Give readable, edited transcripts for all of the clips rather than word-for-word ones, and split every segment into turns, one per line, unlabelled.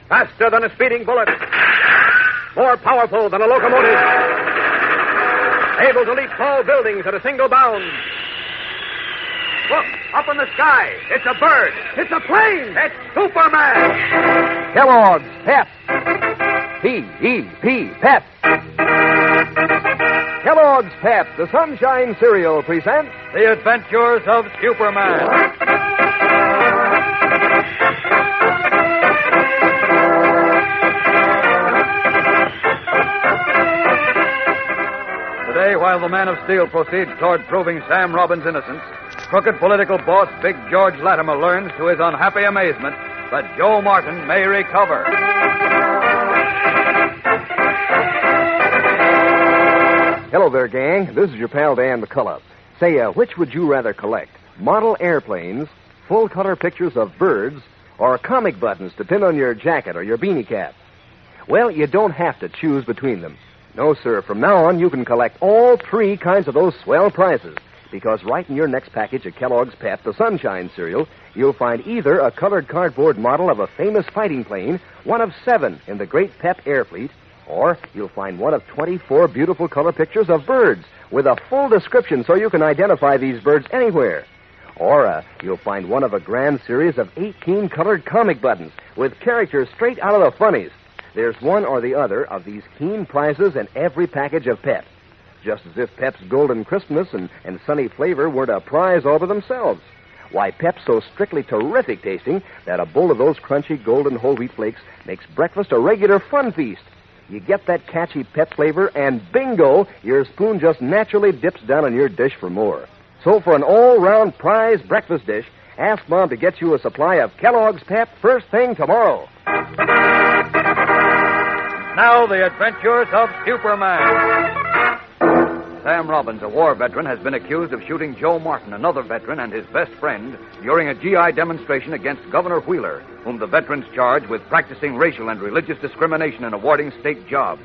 Faster than a speeding bullet. More powerful than a locomotive. Able to leap tall buildings at a single bound. Look, up in the sky. It's a bird. It's a plane. It's Superman.
Kellogg's Pep. P-E-P, Pep. Kellogg's Pep, the Sunshine Cereal, presents
The Adventures of Superman. Today, while the Man of Steel proceeds toward proving Sam Robbins' innocence, crooked political boss Big George Latimer learns, to his unhappy amazement, that Joe Martin may recover.
Hello there, gang. This is your pal Dan McCullough. Say, which would you rather collect? Model airplanes, full-color pictures of birds, or comic buttons to pin on your jacket or your beanie cap? Well, you don't have to choose between them. No, sir. From now on, you can collect all three kinds of those swell prizes. Because right in your next package of Kellogg's Pep, the Sunshine Cereal, you'll find either a colored cardboard model of a famous fighting plane, one of 7 in the great Pep Air Fleet, or you'll find one of 24 beautiful color pictures of birds with a full description so you can identify these birds anywhere. Or you'll find one of a grand series of 18 colored comic buttons with characters straight out of the funnies. There's one or the other of these keen prizes in every package of Pep. Just as if Pep's Golden Christmas and Sunny Flavor weren't a prize all by themselves. Why, Pep's so strictly terrific tasting that a bowl of those crunchy golden whole wheat flakes makes breakfast a regular fun feast. You get that catchy Pep flavor, and bingo, your spoon just naturally dips down on your dish for more. So for an all-round prize breakfast dish, ask Mom to get you a supply of Kellogg's Pep first thing tomorrow.
Now, the adventures of Superman. Sam Robbins, a war veteran, has been accused of shooting Joe Martin, another veteran and his best friend, during a GI demonstration against Governor Wheeler, whom the veterans charge with practicing racial and religious discrimination in awarding state jobs.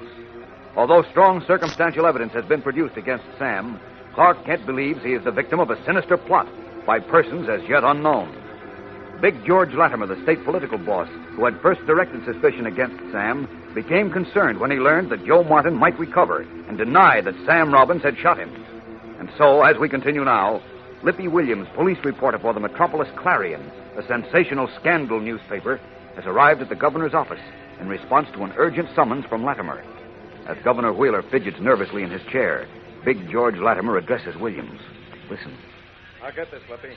Although strong circumstantial evidence has been produced against Sam, Clark Kent believes he is the victim of a sinister plot by persons as yet unknown. Big George Latimer, the state political boss, who had first directed suspicion against Sam, became concerned when he learned that Joe Martin might recover and deny that Sam Robbins had shot him. And so, as we continue now, Lippy Williams, police reporter for the Metropolis Clarion, a sensational scandal newspaper, has arrived at the governor's office in response to an urgent summons from Latimer. As Governor Wheeler fidgets nervously in his chair, Big George Latimer addresses Williams. Listen.
I'll get this, Lippy.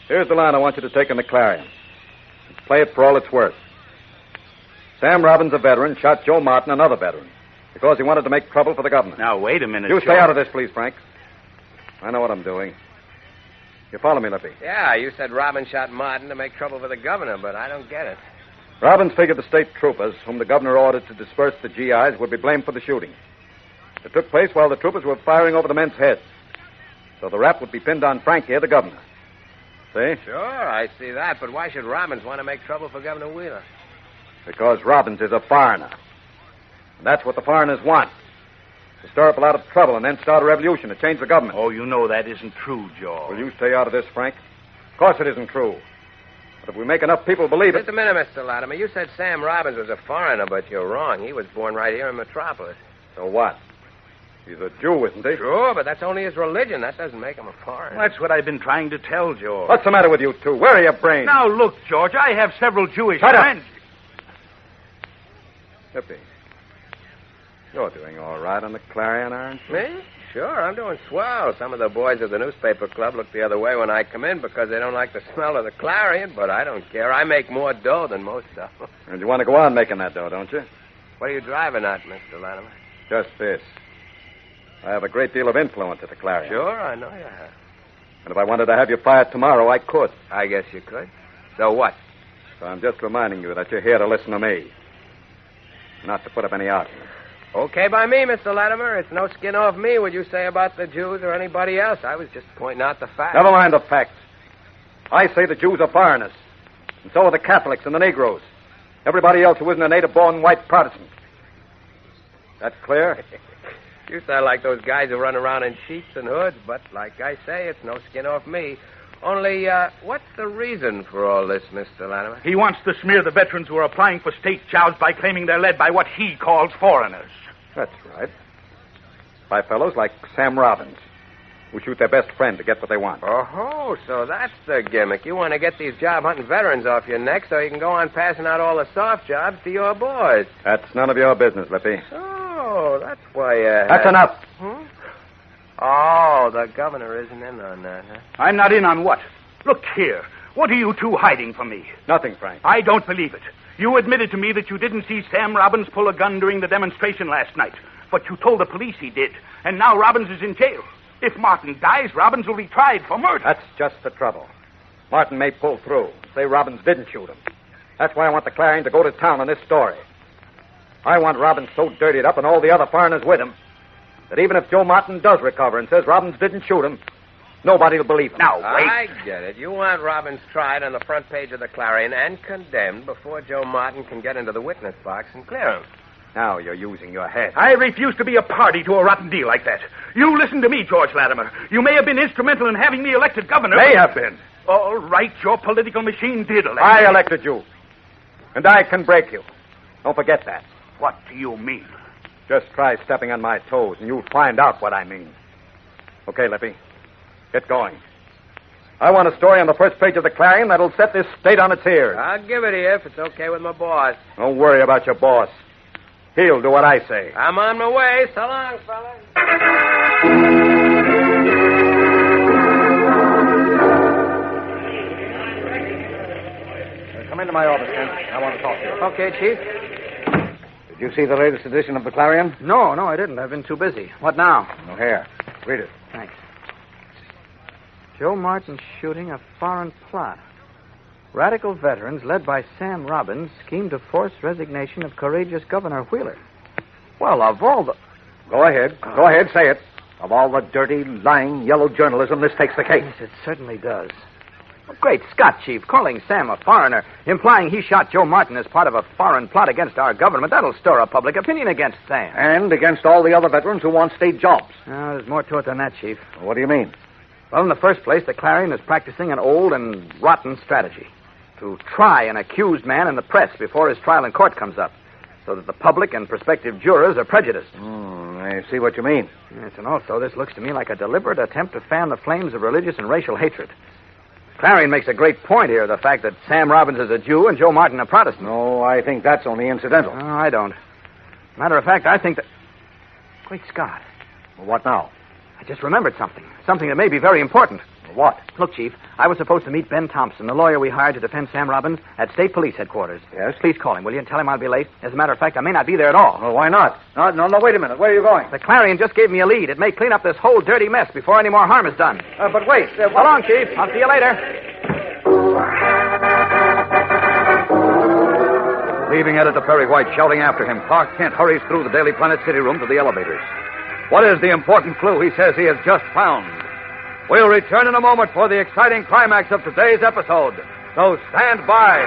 Here's the line I want you to take in the Clarion. Play it for all it's worth. Sam Robbins, a veteran, shot Joe Martin, another veteran, because he wanted to make trouble for the government.
Now, wait a minute,
You stay out of this, please, Frank. I know what I'm doing. You follow me, Lippy?
Yeah, you said Robbins shot Martin to make trouble for the governor, but I don't get it.
Robbins figured the state troopers, whom the governor ordered to disperse the GIs, would be blamed for the shooting. It took place while the troopers were firing over the men's heads. So the rap would be pinned on Frank here, the governor. See?
Sure, I see that, but why should Robbins want to make trouble for Governor Wheeler?
Because Robbins is a foreigner. And that's what the foreigners want. To stir up a lot of trouble and then start a revolution to change the government.
Oh, you know that isn't true, Joe.
Will you stay out of this, Frank? Of course it isn't true. But if we make enough people believe it...
Just a minute, Mr. Latimer. You said Sam Robbins was a foreigner, but you're wrong. He was born right here in Metropolis.
So what? He's a Jew, isn't he?
Sure, but that's only his religion. That doesn't make him a foreigner.
That's what I've been trying to tell, George.
What's the matter with you two? Where are your brains?
Now, look, George, I have several Jewish
Shut up.
friends.
Lippy, you're doing all right on the Clarion, aren't you?
Me? Sure, I'm doing swell. Some of the boys at the newspaper club look the other way when I come in because they don't like the smell of the Clarion, but I don't care. I make more dough than most of them.
And you want to go on making that dough, don't you?
What are you driving at, Mr. Latimer?
Just this. I have a great deal of influence at the Clarion.
Sure, I know you have.
And if I wanted to have you fired tomorrow, I could.
I guess you could. So what?
So I'm just reminding you that you're here to listen to me. Not to put up any argument.
Okay by me, Mr. Latimer. It's no skin off me what you say about the Jews or anybody else. I was just pointing out the facts.
Never mind the facts. I say the Jews are foreigners. And so are the Catholics and the Negroes. Everybody else who isn't a native-born white Protestant. That clear?
You sound like those guys who run around in sheets and hoods, but like I say, it's no skin off me. Only, what's the reason for all this, Mr. Latimer?
He wants to smear the veterans who are applying for state jobs by claiming they're led by what he calls foreigners.
That's right. By fellows like Sam Robbins, who shoot their best friend to get what they want.
Oh, so that's the gimmick. You want to get these job-hunting veterans off your neck so you can go on passing out all the soft jobs to your boys.
That's none of your business, Lippy.
Oh, that's why
That's enough.
Hmm? Oh, the governor isn't in on that, huh?
I'm not in on what? Look here. What are you two hiding from me?
Nothing, Frank.
I don't believe it. You admitted to me that you didn't see Sam Robbins pull a gun during the demonstration last night. But you told the police he did. And now Robbins is in jail. If Martin dies, Robbins will be tried for murder.
That's just the trouble. Martin may pull through. Say Robbins didn't shoot him. That's why I want the Clarion to go to town on this story. I want Robbins so dirtied up and all the other foreigners with him that even if Joe Martin does recover and says Robbins didn't shoot him, nobody will believe him.
Now, wait.
I get it. You want Robbins tried on the front page of the Clarion and condemned before Joe Martin can get into the witness box and clear him.
Now you're using your head.
I refuse to be a party to a rotten deal like that. You listen to me, George Latimer. You may have been instrumental in having me elected governor.
May have been.
All right, your political machine did elect
I
me.
elected you. And I can break you. Don't forget that.
What do you mean?
Just try stepping on my toes, and you'll find out what I mean. Okay, Lippy. Get going. I want a story on the first page of the Clarion that'll set this state on its ears.
I'll give it to you if it's okay with my boss.
Don't worry about your boss. He'll do what I say.
I'm on my way. So long, fellas.
Come into my office, Kent. I want to talk to you.
Okay, Chief.
Did you see the latest edition of the Clarion?
No, I didn't. I've been too busy. What now?
No, here. Read it.
Thanks. Joe Martin shooting a foreign plot. Radical veterans led by Sam Robbins scheme to force resignation of courageous Governor Wheeler. Well, of all the...
Go ahead. Go ahead, say it. Of all the dirty, lying, yellow journalism, this takes the cake.
Yes, it certainly does. Well, great Scott, Chief, calling Sam a foreigner, implying he shot Joe Martin as part of a foreign plot against our government. That'll stir up public opinion against Sam.
And against all the other veterans who want state jobs.
Oh, there's more to it than that, Chief.
What do you mean?
Well, in the first place, the Clarion is practicing an old and rotten strategy. To try an accused man in the press before his trial in court comes up, so that the public and prospective jurors are prejudiced.
I see what you mean.
Yes, and also this looks to me like a deliberate attempt to fan the flames of religious and racial hatred. Clarion makes a great point here, the fact that Sam Robbins is a Jew and Joe Martin a Protestant.
No, I think that's only incidental.
Oh, I don't. Matter of fact, I think that... Great Scott.
Well, what now?
I just remembered something. Something that may be very important.
What?
Look, Chief, I was supposed to meet Ben Thompson, the lawyer we hired to defend Sam Robbins, at State Police Headquarters.
Yes?
Please call him, will you, and tell him I'll be late. As a matter of fact, I may not be there at all.
Well, why not? No, wait a minute. Where are you going?
The Clarion just gave me a lead. It may clean up this whole dirty mess before any more harm is done.
But wait.
So long, Chief. I'll see you later.
Leaving Editor Perry White shouting after him, Clark Kent hurries through the Daily Planet city room to the elevators. What is the important clue he says he has just found? We'll return in a moment for the exciting climax of today's episode. So stand by.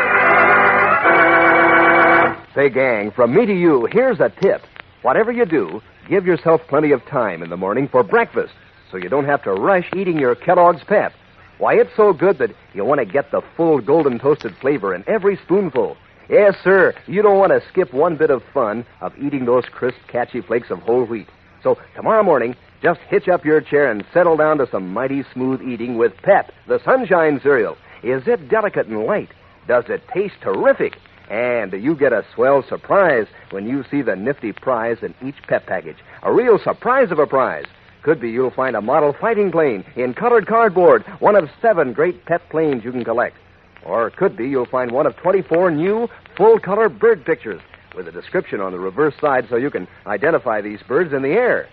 Say, gang, from me to you, here's a tip. Whatever you do, give yourself plenty of time in the morning for breakfast so you don't have to rush eating your Kellogg's Pep. Why, it's so good that you want to get the full golden toasted flavor in every spoonful. Yes, sir, you don't want to skip one bit of fun of eating those crisp, catchy flakes of whole wheat. So tomorrow morning, just hitch up your chair and settle down to some mighty smooth eating with Pep, the Sunshine cereal. Is it delicate and light? Does it taste terrific? And you get a swell surprise when you see the nifty prize in each Pep package. A real surprise of a prize. Could be you'll find a model fighting plane in colored cardboard, one of 7 great Pep planes you can collect. Or it could be you'll find one of 24 new full-color bird pictures with a description on the reverse side so you can identify these birds in the air.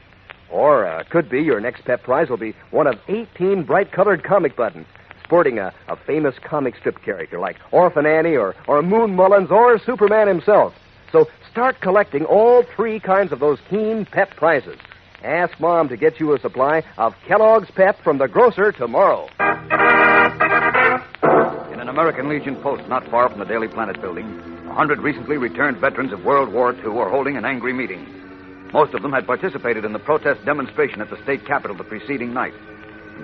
Or it could be your next Pep prize will be one of 18 bright-colored comic buttons sporting a famous comic strip character like Orphan Annie or Moon Mullins or Superman himself. So start collecting all 3 kinds of those keen Pep prizes. Ask Mom to get you a supply of Kellogg's Pep from the grocer tomorrow.
In an American Legion post not far from the Daily Planet building, 100 recently returned veterans of World War II are holding an angry meeting. Most of them had participated in the protest demonstration at the state capitol the preceding night.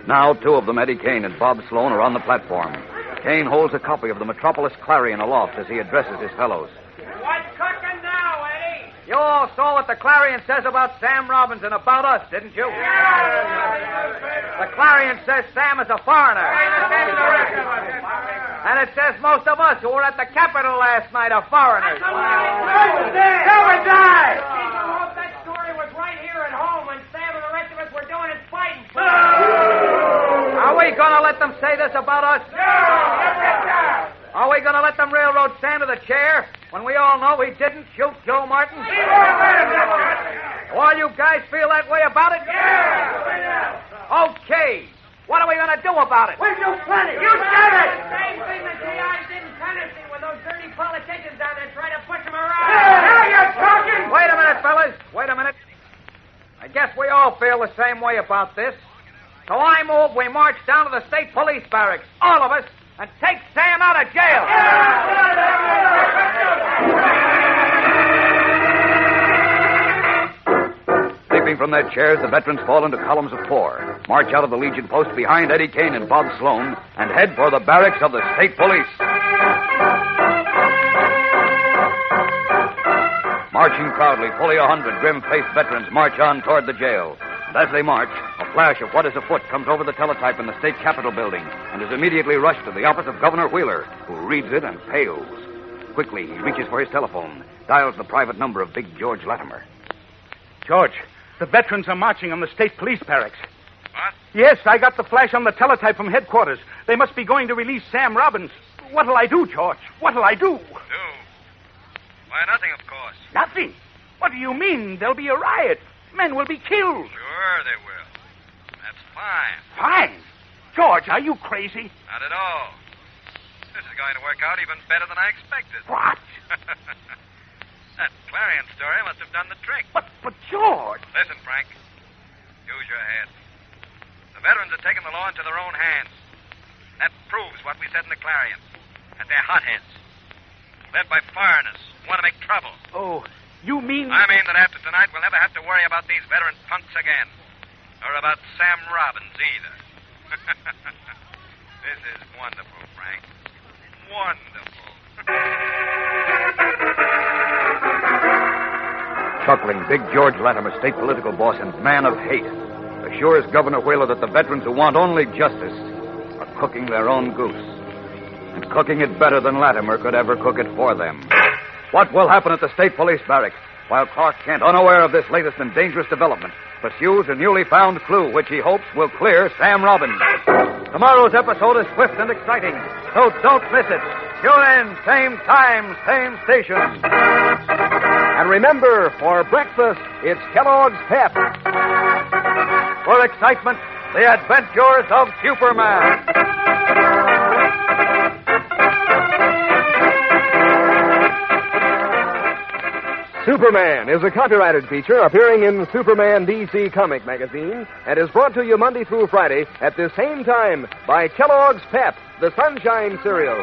Now, two of them, Eddie Kane and Bob Sloan, are on the platform. Kane holds a copy of the Metropolis Clarion aloft as he addresses his fellows.
What's cooking now, Eddie?
You all saw what the Clarion says about Sam Robbins and about us, didn't you? The Clarion says Sam is a foreigner. And it says most of us who were at the Capitol last night are foreigners.
That story was right here at home when Sam and the rest of us were doing his fighting.
Are we going to let them say this about us? Are we going to let them railroad Sam to the chair when we all know he didn't shoot Joe Martin? All you guys feel that way about it? Okay. What are we going to do about it?
We'll do plenty. You said it! Same thing the GIs did in Tennessee when those dirty politicians down there tried to push them around. Now you're talking!
Wait a minute, fellas. Wait a minute. I guess we all feel the same way about this. So I move we march down to the state police barracks, all of us, and take Sam out of jail. Leaping from their chairs, the veterans fall into columns of four, march out of the Legion post behind Eddie Kane and Bob Sloan, and head for the barracks of the state police. Marching proudly, fully 100 grim-faced veterans march on toward the jail. And as they march, a flash of what is afoot comes over the teletype in the state capitol building and is immediately rushed to the office of Governor Wheeler, who reads it and pales. Quickly, he reaches for his telephone, dials the private number of Big George Latimer.
George, the veterans are marching on the state police barracks.
What?
Yes, I got the flash on the teletype from headquarters. They must be going to release Sam Robbins. What'll I do, George? What'll I do?
Why, nothing, of course.
Nothing. What do you mean? There'll be a riot. Men will be killed.
Sure they will. That's fine.
Fine. George, are you crazy?
Not at all. This is going to work out even better than I expected.
What?
That Clarion story must have done the trick.
But George.
Listen, Frank. Use your head. The veterans are taking the law into their own hands. That proves what we said in the Clarion. That they're hotheads. Led by foreigners who want to make trouble.
Oh, you mean...
I mean that after tonight we'll never have to worry about these veteran punks again. Or about Sam Robbins either. This is wonderful, Frank. Wonderful.
Chuckling, Big George Latimer, state political boss and man of hate, assures Governor Wheeler that the veterans who want only justice are cooking their own goose. And cooking it better than Latimer could ever cook it for them. What will happen at the state police barracks while Clark Kent, unaware of this latest and dangerous development, pursues a newly found clue which he hopes will clear Sam Robbins? Tomorrow's episode is swift and exciting, so don't miss it. Tune in, same time, same station.
And remember, for breakfast, it's Kellogg's Pep.
For excitement, the adventures of Superman.
Superman is a copyrighted feature appearing in Superman DC Comic Magazine and is brought to you Monday through Friday at the same time by Kellogg's Pep, the Sunshine Cereal.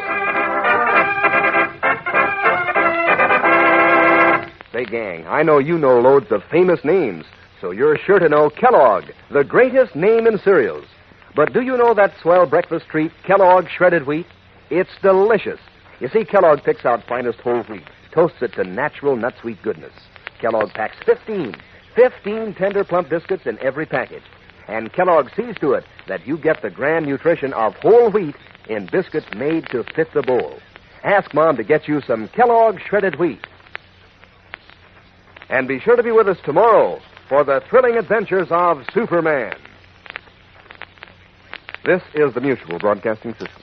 Say, gang, I know you know loads of famous names, so you're sure to know Kellogg, the greatest name in cereals. But do you know that swell breakfast treat, Kellogg Shredded Wheat? It's delicious. You see, Kellogg picks out finest whole wheat, toasts it to natural nut sweet goodness. Kellogg packs 15 tender plump biscuits in every package. And Kellogg sees to it that you get the grand nutrition of whole wheat in biscuits made to fit the bowl. Ask Mom to get you some Kellogg Shredded Wheat. And be sure to be with us tomorrow for the thrilling adventures of Superman. This is the Mutual Broadcasting System.